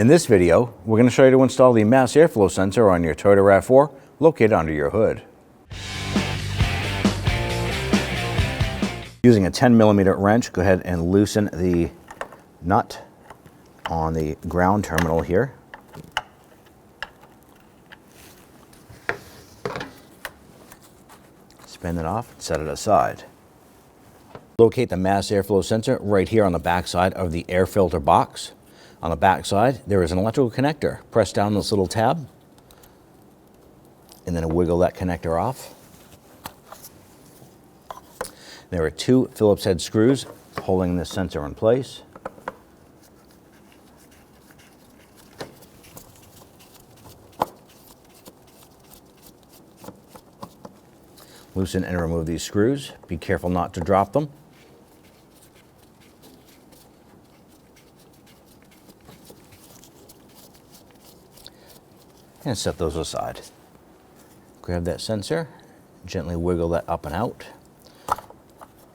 In this video, we're going to show you to install the mass airflow sensor on your Toyota RAV4 located under your hood. Using a 10mm wrench, go ahead and loosen the nut on the ground terminal here. Spin it off, set it aside. Locate the mass airflow sensor right here on the back side of the air filter box. On the back side, there is an electrical connector. Press down this little tab and then wiggle that connector off. There are two Phillips head screws holding this sensor in place. Loosen and remove these screws. Be careful not to drop them. And set those aside. Grab that sensor, gently wiggle that up and out.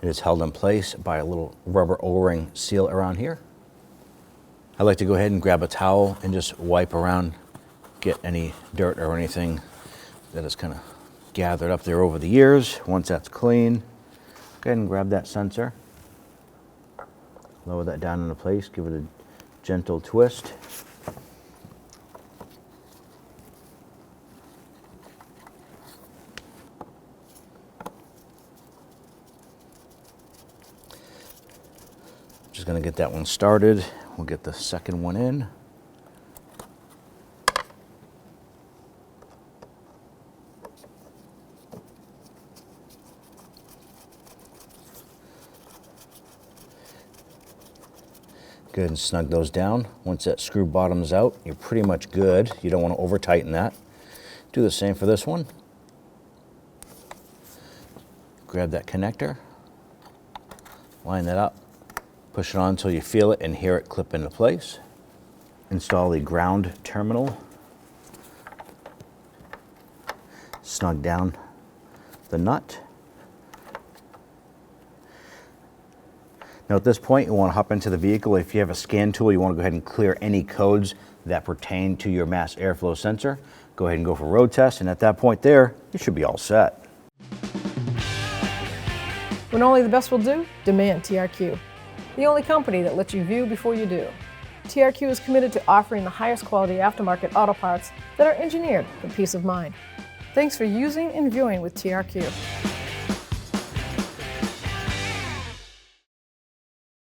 It is held in place by a little rubber O-ring seal around here. I like to go ahead and grab a towel and just wipe around, get any dirt or anything that is kind of gathered up there over the years. Once that's clean, go ahead and grab that sensor. Lower that down into place, give it a gentle twist. Just going to get that one started. We'll get the second one in. Go ahead and snug those down. Once that screw bottoms out, you're pretty much good. You don't want to over tighten that. Do the same for this one. Grab that connector, line that up, push it on until you feel it and hear it clip into place. Install the ground terminal. Snug down the nut. Now at this point, you want to hop into the vehicle. If you have a scan tool, you want to go ahead and clear any codes that pertain to your mass airflow sensor. Go ahead and go for road test, and at that point there, you should be all set. When only the best will do, demand TRQ. The only company that lets you view before you do. TRQ is committed to offering the highest quality aftermarket auto parts that are engineered for peace of mind. Thanks for using and viewing with TRQ.